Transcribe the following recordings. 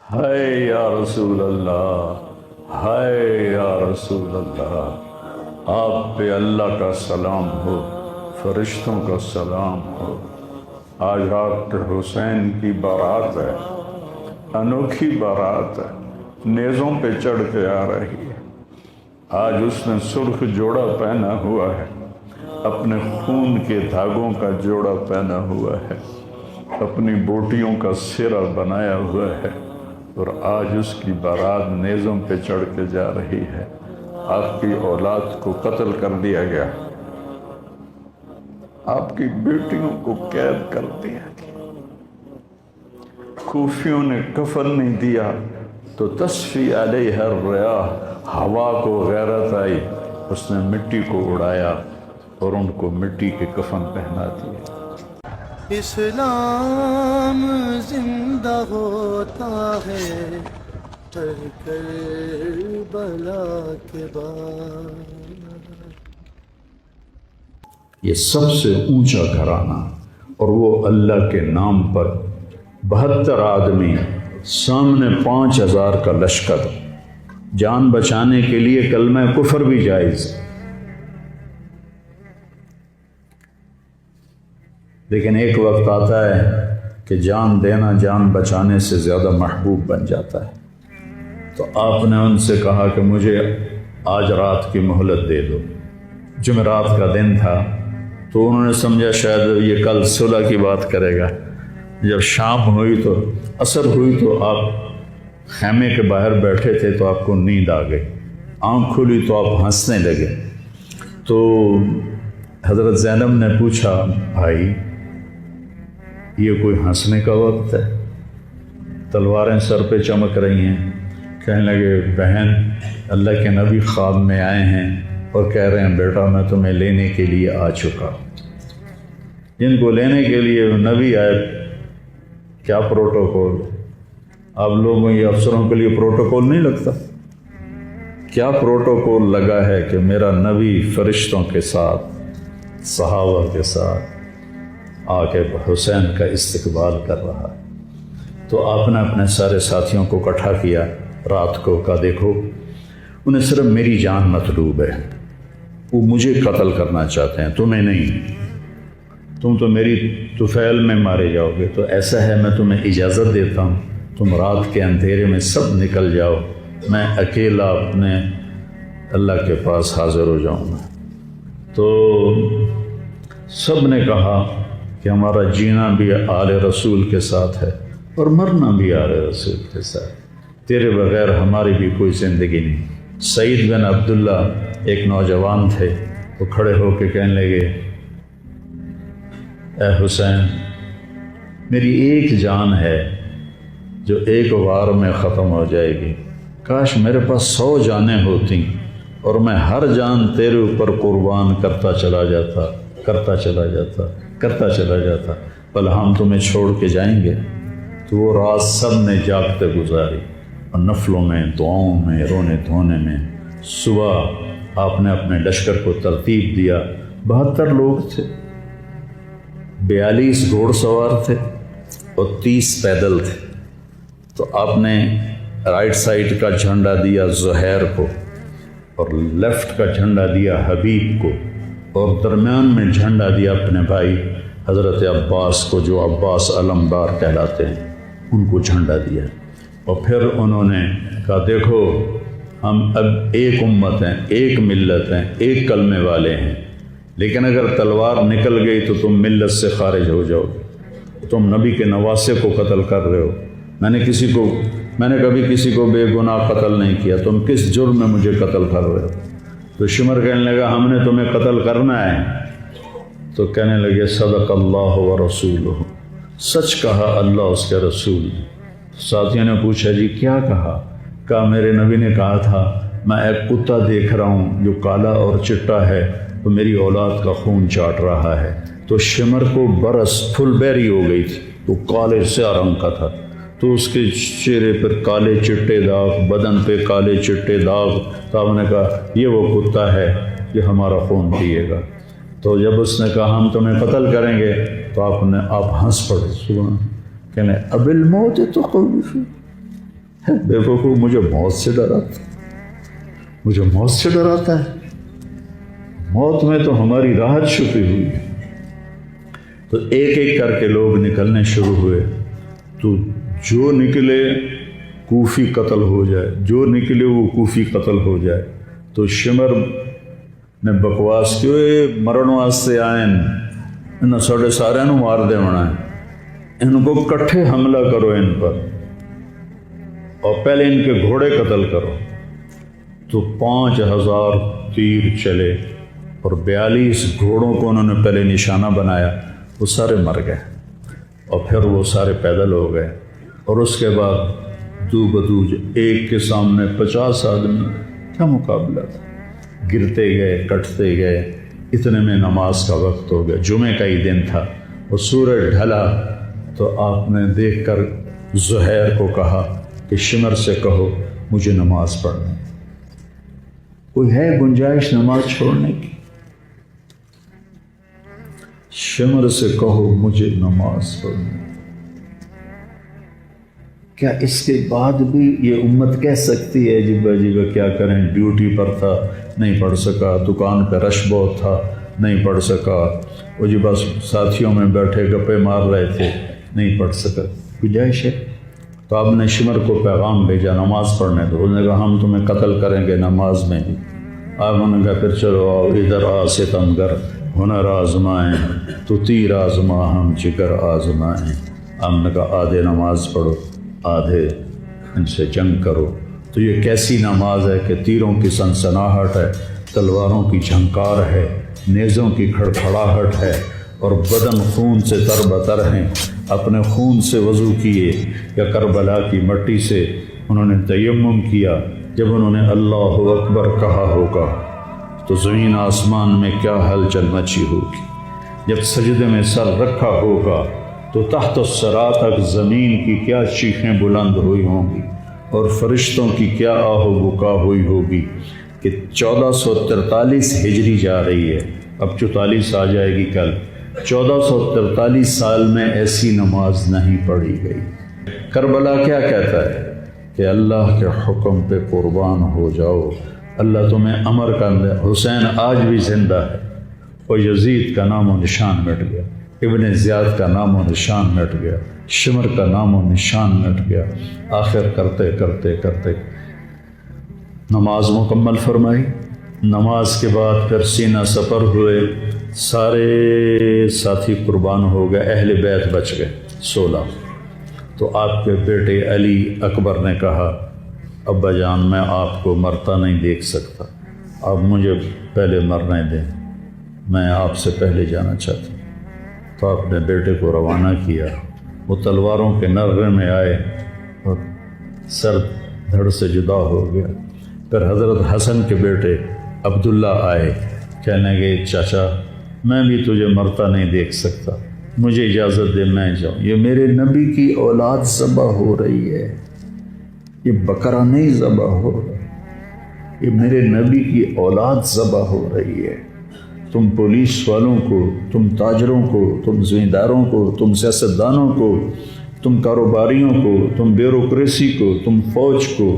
ہائے یا رسول اللہ، ہائے یا رسول اللہ، آپ پہ اللہ کا سلام ہو، فرشتوں کا سلام ہو۔ آج رات حسین کی بارات ہے، انوکھی بارات ہے، نیزوں پہ چڑھ کے آ رہی ہے۔ آج اس نے سرخ جوڑا پہنا ہوا ہے، اپنے خون کے دھاگوں کا جوڑا پہنا ہوا ہے، اپنی بوٹیوں کا سرہ بنایا ہوا ہے، اور آج اس کی بارات نیزوں پہ چڑھ کے جا رہی ہے۔ آپ کی اولاد کو قتل کر دیا گیا، آپ کی بیٹیوں کو قید کر دیا گیا، کوفیوں نے کفن نہیں دیا تو تصفی علیہ الریاح، ہوا کو غیرت آئی، اس نے مٹی کو اڑایا اور ان کو مٹی کے کفن پہنا دیا۔ اسلام زندہ ہوتا ہے ہر کربلا کے بعد۔ یہ سب سے اونچا گھرانہ، اور وہ اللہ کے نام پر 72 آدمی، سامنے 5000 کا لشکر، جان بچانے کے لیے کلمہ کفر بھی جائز، لیکن ایک وقت آتا ہے کہ جان دینا جان بچانے سے زیادہ محبوب بن جاتا ہے۔ تو آپ نے ان سے کہا کہ مجھے آج رات کی مہلت دے دو۔ جمعرات کا دن تھا، تو انہوں نے سمجھا شاید یہ کل صلح کی بات کرے گا۔ جب شام ہوئی تو عصر ہوئی تو آپ خیمے کے باہر بیٹھے تھے تو آپ کو نیند آ گئی، آنکھ کھلی تو آپ ہنسنے لگے۔ تو حضرت زینب نے پوچھا، بھائی یہ کوئی ہنسنے کا وقت ہے؟ تلواریں سر پہ چمک رہی ہیں۔ کہنے لگے، بہن اللہ کے نبی خواب میں آئے ہیں اور کہہ رہے ہیں بیٹا میں تمہیں لینے کے لیے آ چکا۔ جن کو لینے کے لیے نبی آئے، کیا پروٹوکول؟ آپ لوگوں یہ افسروں کے لیے پروٹوکول نہیں لگتا؟ کیا پروٹوکول لگا ہے کہ میرا نبی فرشتوں کے ساتھ، صحابہ کے ساتھ آ کے حسین کا استقبال کر رہا ہے۔ تو آپ نے اپنے سارے ساتھیوں کو اکٹھا کیا رات کو، کہا دیکھو انہیں صرف میری جان مطلوب ہے، وہ مجھے قتل کرنا چاہتے ہیں، تمہیں نہیں۔ تم تو میری طفیل میں مارے جاؤ گے، تو ایسا ہے میں تمہیں اجازت دیتا ہوں، تم رات کے اندھیرے میں سب نکل جاؤ، میں اکیلا اپنے اللہ کے پاس حاضر ہو جاؤں گا۔ تو سب نے کہا کہ ہمارا جینا بھی آل رسول کے ساتھ ہے اور مرنا بھی آل رسول کے ساتھ، تیرے بغیر ہماری بھی کوئی زندگی نہیں۔ سعید بن عبداللہ ایک نوجوان تھے، وہ کھڑے ہو کے کہنے لگے، اے حسین میری ایک جان ہے جو ایک وار میں ختم ہو جائے گی، کاش میرے پاس 100 جانیں ہوتیں اور میں ہر جان تیرے اوپر قربان کرتا چلا جاتا، بل ہم تمہیں چھوڑ کے جائیں گے۔ تو وہ رات سب نے جاگتے گزاری، اور نفلوں میں، دعاؤں میں، رونے دھونے میں۔ صبح آپ نے اپنے لشکر کو ترتیب دیا، 72 لوگ تھے، 42 گھوڑ سوار تھے اور 30 پیدل تھے۔ تو آپ نے رائٹ سائڈ کا جھنڈا دیا زہیر کو، اور لیفٹ کا جھنڈا دیا حبیب کو، اور درمیان میں جھنڈا دیا اپنے بھائی حضرت عباس کو، جو عباس علمدار کہلاتے ہیں، ان کو جھنڈا دیا۔ اور پھر انہوں نے کہا دیکھو ہم اب ایک امت ہیں، ایک ملت ہیں، ایک کلمے والے ہیں، لیکن اگر تلوار نکل گئی تو تم ملت سے خارج ہو جاؤ گے، تم نبی کے نواسے کو قتل کر رہے ہو، میں نے کبھی کسی کو بے گناہ قتل نہیں کیا، تم کس جرم میں مجھے قتل کر رہے ہو؟ تو شمر کہنے لگا ہم نے تمہیں قتل کرنا ہے۔ تو کہنے لگے صدق اللہ و رسولہ، سچ کہا اللہ اس کے رسول۔ ساتھیوں نے پوچھا جی کیا کہا میرے نبی نے کہا تھا میں ایک کتا دیکھ رہا ہوں جو کالا اور چٹا ہے، تو میری اولاد کا خون چاٹ رہا ہے۔ تو شمر کو برس پھل بیری ہو گئی تھی، وہ کالے سیاہ رنگ کا تھا، تو اس کے چہرے پر کالے چٹے داغ، بدن پہ کالے چٹے داغ۔ تو آپ نے کہا یہ وہ کتا ہے جو ہمارا خون پیے گا۔ تو جب اس نے کہا ہم تمہیں قتل کریں گے تو آپ ہنس پڑے، سبحان، کہنے اب الموت تو خوف، بیوقوف مجھے موت سے ڈراتا، مجھے موت سے ڈراتا ہے؟ موت میں تو ہماری راحت چھپی ہوئی ہے۔ تو ایک ایک کر کے لوگ نکلنے شروع ہوئے، تو جو نکلے کوفی قتل ہو جائے، جو نکلے وہ کوفی قتل ہو جائے۔ تو شمر نے بکواس کی، مرن واسطے آئے انہوں ساڑھے سارے نو مار دے ہونا ہے، ان کو کٹھے حملہ کرو ان پر، اور پہلے ان کے گھوڑے قتل کرو۔ تو 5000 تیر چلے اور 42 گھوڑوں کو انہوں نے پہلے نشانہ بنایا، وہ سارے مر گئے، اور پھر وہ سارے پیدل ہو گئے۔ اور اس کے بعد دو بدو ایک کے سامنے 50 آدمی، کیا مقابلہ تھا؟ گرتے گئے، کٹتے گئے، اتنے میں نماز کا وقت ہو گیا، جمعے کا ہی دن تھا، اور سورج ڈھلا۔ تو آپ نے دیکھ کر زہیر کو کہا کہ شمر سے کہو مجھے نماز پڑھنے، کوئی ہے گنجائش نماز چھوڑنے کی؟ شمر سے کہو مجھے نماز پڑھنے۔ کیا اس کے بعد بھی یہ امت کہہ سکتی ہے جی بھائی کیا کریں، ڈیوٹی پر تھا نہیں پڑھ سکا، دکان پہ رش بہت تھا نہیں پڑھ سکا، وہ جی بس ساتھیوں میں بیٹھے گپے مار رہے تھے نہیں پڑھ سکا؟ گنجائش ہے؟ تو آپ نے شمر کو پیغام بھیجا نماز پڑھنے دو، انہوں نے کہا ہم تمہیں قتل کریں گے نماز میں بھی۔ آپ نے کہا پھر چلو آؤ ادھر آ ستمگر، ہنر آزمائیں تو تیر آزما ہم جگر آزمائیں۔ ہم نے کہا آدھے نماز پڑھو، آدھے ان سے جنگ کرو۔ تو یہ کیسی نماز ہے کہ تیروں کی سنسناہٹ ہے، تلواروں کی جھنکار ہے، نیزوں کی کھڑکھڑاہٹ ہے، اور بدن خون سے تر بتر ہیں۔ اپنے خون سے وضو کیے یا کربلا کی مٹی سے انہوں نے تیمم کیا۔ جب انہوں نے اللہ اکبر کہا ہوگا تو زمین آسمان میں کیا ہلچل مچی ہوگی۔ جب سجدے میں سر رکھا ہوگا تو تحت الثری تک زمین کی کیا چیخیں بلند ہوئی ہوں گی، اور فرشتوں کی کیا آہ و بکا ہوئی ہوگی کہ 1443 ہجری جا رہی ہے، اب 44 آ جائے گی کل۔ 1443 سال میں ایسی نماز نہیں پڑھی گئی۔ کربلا کیا کہتا ہے کہ اللہ کے حکم پہ قربان ہو جاؤ، اللہ تمہیں امر کر دے۔ حسین آج بھی زندہ ہے، اور یزید کا نام و نشان مٹ گیا، ابن زیاد کا نام و نشان مٹ گیا، شمر کا نام و نشان مٹ گیا۔ آخر کرتے کرتے کرتے نماز مکمل فرمائی۔ نماز کے بعد پھر سینہ سپر ہوئے، سارے ساتھی قربان ہو گئے، اہل بیت بچ گئے 16۔ تو آپ کے بیٹے علی اکبر نے کہا ابا جان میں آپ کو مرتا نہیں دیکھ سکتا، آپ مجھے پہلے مرنے دیں، میں آپ سے پہلے جانا چاہتا ہوں۔ تو آپ نے بیٹے کو روانہ کیا، وہ تلواروں کے نغمے میں آئے اور سر دھڑ سے جدا ہو گیا۔ پھر حضرت حسن کے بیٹے عبداللہ آئے، کہنے گے چاچا میں بھی تجھے مرتا نہیں دیکھ سکتا، مجھے اجازت دے میں جاؤں، یہ میرے نبی کی اولاد ذبح ہو رہی ہے، یہ بکرا نہیں ذبح ہو رہا، یہ میرے نبی کی اولاد ذبح ہو رہی ہے۔ تم پولیس والوں کو، تم تاجروں کو، تم زمینداروں کو، تم سیاستدانوں کو، تم کاروباریوں کو، تم بیوروکریسی کو، تم فوج کو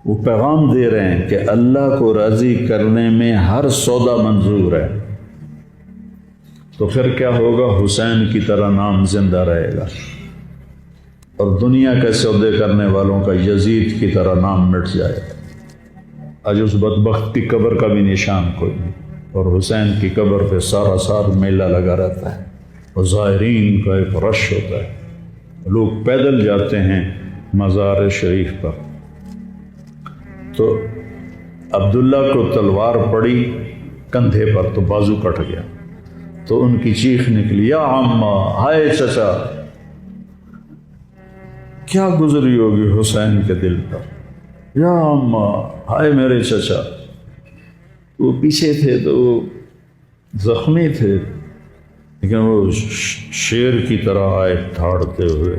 وہ پیغام دے رہے ہیں کہ اللہ کو راضی کرنے میں ہر سودا منظور ہے۔ تو پھر کیا ہوگا؟ حسین کی طرح نام زندہ رہے گا، اور دنیا کے سودے کرنے والوں کا یزید کی طرح نام مٹ جائے گا۔ آج اس بدبخت کی قبر کا بھی نشان کوئی نہیں، اور حسین کی قبر پہ سارا سال میلہ لگا رہتا ہے، اور زائرین کا ایک رش ہوتا ہے، لوگ پیدل جاتے ہیں مزار شریف پر۔ تو عبداللہ کو تلوار پڑی کندھے پر تو بازو کٹ گیا، تو ان کی چیخ نکلی یا عمّا، ہائے چچا، کیا گزری ہوگی حسین کے دل پر، یا عمّا، ہائے میرے چچا۔ وہ پیچھے تھے تو وہ زخمی تھے، لیکن وہ شیر کی طرح آئے دھاڑتے ہوئے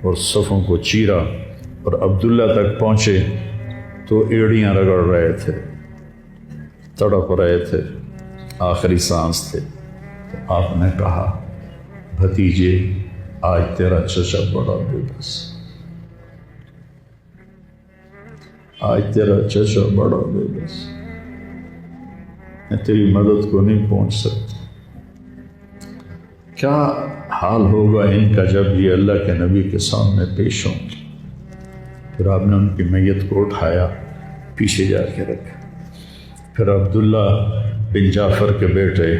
اور صفوں کو چیرا، اور عبداللہ تک پہنچے تو ایڑیاں رگڑ رہے تھے، تڑپ رہے تھے، آخری سانس تھے۔ تو آپ نے کہا بھتیجے آج تیرا چچا بڑا بے بس، آج تیرا چچا بڑا بے بس، میں تیری مدد کو نہیں پہنچ سکتا۔ کیا حال ہوگا ان کا جب یہ اللہ کے نبی کے سامنے پیش ہوں گے۔ پھر آپ نے ان کی میت کو اٹھایا، پیچھے جا کے رکھا۔ پھر عبداللہ بن جعفر کے بیٹے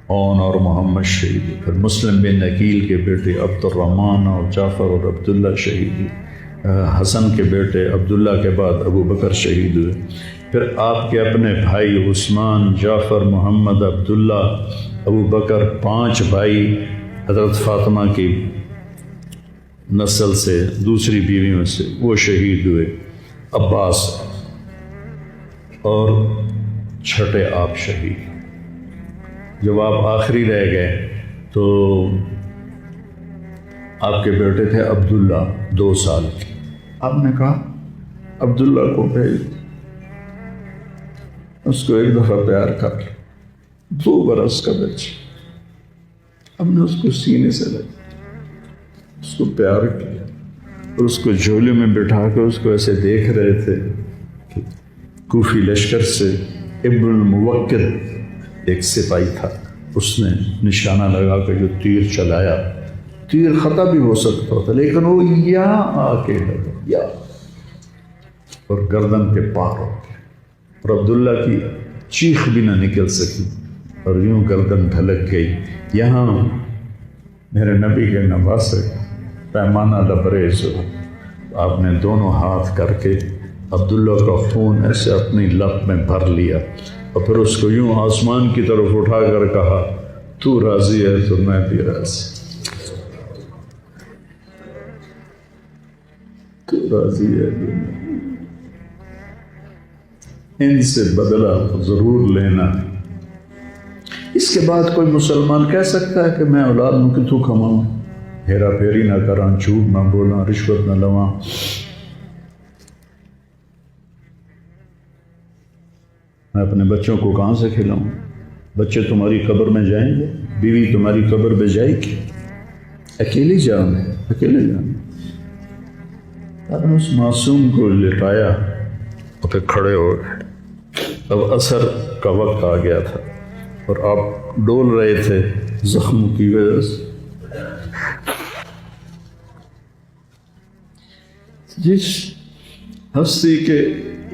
اون اور محمد شہید ہوئے۔ پھر مسلم بن عقیل کے بیٹے عبد الرحمن اور جعفر اور عبداللہ شہید ہوئے۔ حسن کے بیٹے عبداللہ کے بعد ابو بکر شہید ہوئے۔ پھر آپ کے اپنے بھائی عثمان، جعفر، محمد، عبداللہ، ابو بکر، 5 بھائی حضرت فاطمہ کی نسل سے، دوسری بیویوں سے، وہ شہید ہوئے۔ عباس اور چھٹے آپ شہید۔ جب آپ آخری رہ گئے تو آپ کے بیٹے تھے عبداللہ 2 سال کے۔ آپ نے کہا عبداللہ کو بھیج، اس کو ایک دفعہ پیار کر لیا۔ 2 برس کا بچہ، ہم نے اس کو سینے سے لگا، اس کو پیار کیا اور اس کو جھولے میں بٹھا کے اس کو ایسے دیکھ رہے تھے کہ کوفی لشکر سے ابن الموکل ایک سپاہی تھا، اس نے نشانہ لگا کے جو تیر چلایا، تیر خطا بھی ہو سکتا تھا لیکن وہ یہاں آ کے لگا، یا اور گردن کے پار ہو گیا، اور عبداللہ کی چیخ بھی نہ نکل سکی اور یوں گردن ڈھلک گئی۔ یہاں میرے نبی کے نواسے پیمانہ لبریز ہو، آپ نے دونوں ہاتھ کر کے عبداللہ کا خون ایسے اپنی لب میں بھر لیا اور پھر اس کو یوں آسمان کی طرف اٹھا کر کہا، تو راضی ہے تو میں بھی راضی، تو راضی ہے تو میں۔ ان سے بدلہ ضرور لینا۔ اس کے بعد کوئی مسلمان کہہ سکتا ہے کہ میں اولاد نو کتوں کماؤں، ہیرا پھیری نہ کراں، جھوٹ نہ بولاں، رشوت نہ لواں۔ میں اپنے بچوں کو کہاں سے کھلاؤں؟ بچے تمہاری قبر میں جائیں گے، بیوی تمہاری قبر پہ جائے گی، اکیلی جان ہے، اکیلے جان۔ آپ نے اس معصوم کو لٹایا اور پھر کھڑے ہو گئے۔ اب عصر کا وقت آ گیا تھا اور آپ ڈول رہے تھے زخموں کی وجہ سے۔ جس ہستی کے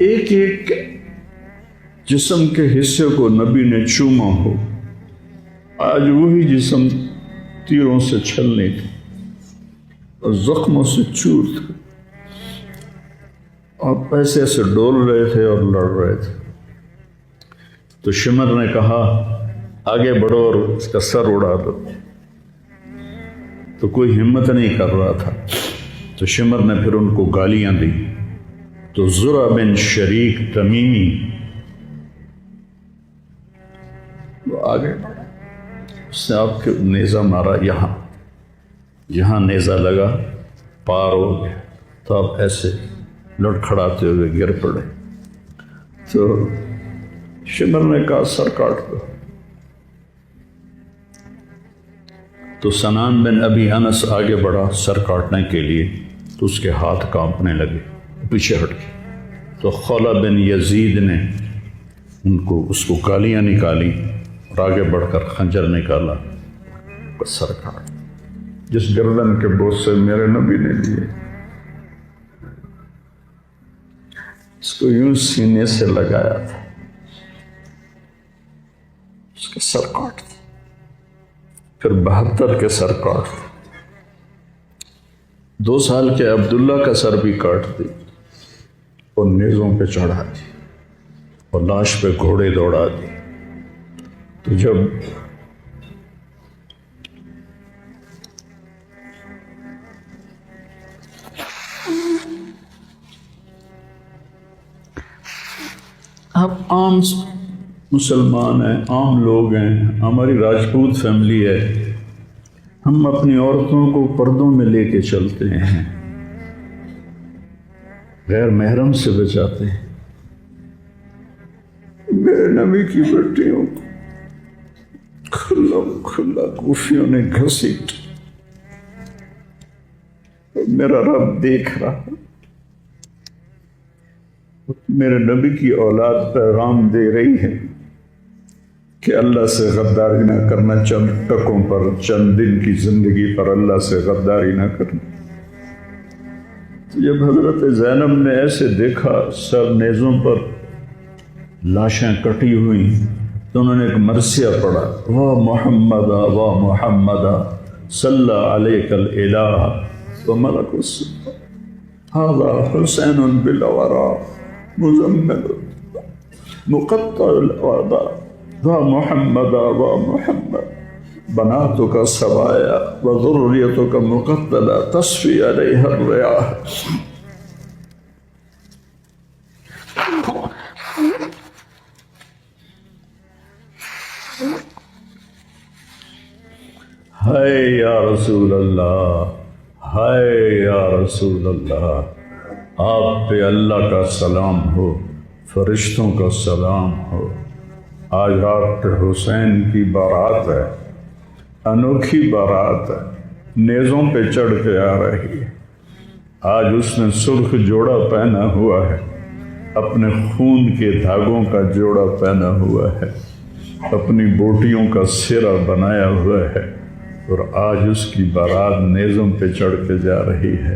ایک ایک جسم کے حصے کو نبی نے چوما ہو، آج وہی جسم تیروں سے چھلنے تھے اور زخموں سے چور تھے۔ آپ ایسے ایسے ڈول رہے تھے اور لڑ رہے تھے تو شمر نے کہا آگے بڑھو اور اس کا سر اڑا دو، تو کوئی ہمت نہیں کر رہا تھا، تو شمر نے پھر ان کو گالیاں دی، تو زرع بن شریک تمیمی وہ آگے بڑھا، اس نے آپ کے نیزہ مارا، یہاں نیزہ لگا، پار ہو گیا، تو آپ ایسے لڑکھڑاتے ہوئے گر پڑے۔ تو شمر نے کہا سر کاٹ دو، تو سنان بن ابی انس آگے بڑھا سر کاٹنے کے لیے، تو اس کے ہاتھ کانپنے لگے، پیچھے ہٹ گئے، تو خولہ بن یزید نے اس کو گالیاں نکالی اور آگے بڑھ کر خنجر نکالا، سر کاٹ۔ جس گردن کے بوسے میرے نبی نے لیے، اس کو یوں سینے سے لگایا تھا، اس کے سر کاٹ دیا، پھر 72 کے سر کاٹ دیا، 2 سال کے عبداللہ کا سر بھی کاٹ دی اور نیزوں پہ چڑھا دی اور لاش پہ گھوڑے دوڑا دی۔ تو جب آپ عام مسلمان ہیں، عام لوگ ہیں، ہماری راجپوت فیملی ہے، ہم اپنی عورتوں کو پردوں میں لے کے چلتے ہیں، غیر محرم سے بچاتے ہیں۔ میرے نبی کی بیٹیوں کو کھلا کوفیوں نے گھسیٹ، میرا رب دیکھ رہا، میرے نبی کی اولاد پیغام دے رہی ہے کہ اللہ سے غداری نہ کرنا، چند ٹکوں پر، چند دن کی زندگی پر اللہ سے غداری نہ کرنا۔ جب حضرت زینب نے ایسے دیکھا سب نیزوں پر لاشیں کٹی ہوئی تو انہوں نے ایک مرثیہ پڑھا، واہ محمد واہ محمد صلی علیک الالہ وملک السماء ھذا حسین بالورا مزمل مقطع الاعضاء واہ محمد واہ محمد بناتک سوایا وذریتک مقتلہ تصفی علیہ الریاح۔ ہائے یا رسول اللہ، ہائے یا رسول اللہ، آپ پہ اللہ کا سلام ہو، فرشتوں کا سلام ہو۔ آج ڈاکٹر حسین کی بارات ہے، انوکھی بارات ہے، نیزوں پہ چڑھ کے آ رہی ہے۔ آج اس نے سرخ جوڑا پہنا ہوا ہے، اپنے خون کے دھاگوں کا جوڑا پہنا ہوا ہے، اپنی بوٹیوں کا سرا بنایا ہوا ہے، اور آج اس کی بارات نیزوں پہ چڑھ کے جا رہی ہے۔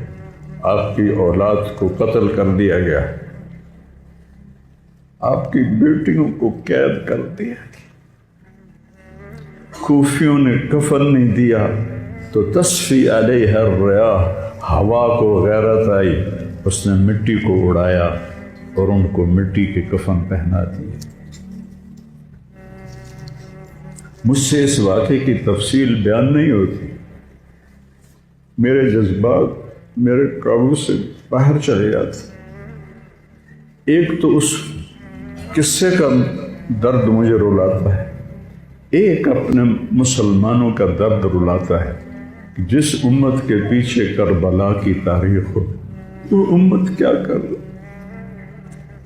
آپ کی اولاد کو قتل کر دیا گیا، آپ کی بیٹیوں کو قید کر دیا، کوفیوں نے کفن نہیں دیا تو تصفی علیہ الریاح، ہوا کو غیرت آئی، اس نے مٹی کو اڑایا اور ان کو مٹی کے کفن پہنا دیے۔ مجھ سے اس واقعے کی تفصیل بیان نہیں ہوتی، میرے جذبات میرے قابو سے باہر چلے جاتے۔ ایک تو اس قصے کا درد مجھے رلاتا ہے، ایک اپنے مسلمانوں کا درد رلاتا ہے کہ جس امت کے پیچھے کربلا کی تاریخ ہو، وہ امت کیا کر رہی؟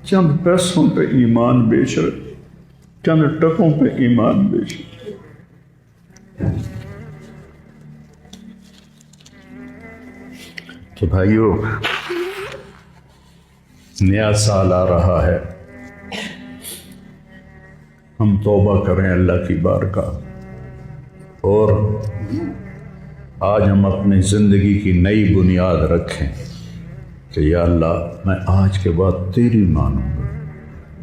چند پیسوں پہ ایمان بیچ رہے، چند ٹکوں پہ ایمان بیچ رہے۔ تو بھائیو، نیا سال آ رہا ہے، ہم توبہ کریں اللہ کی بارگاہ، اور آج ہم اپنی زندگی کی نئی بنیاد رکھیں کہ یا اللہ میں آج کے بعد تیری مانوں گا،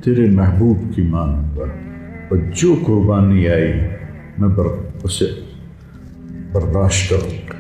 تیرے محبوب کی مانوں گا، اور جو قربانی آئی میں اسے برداشت کروں گا۔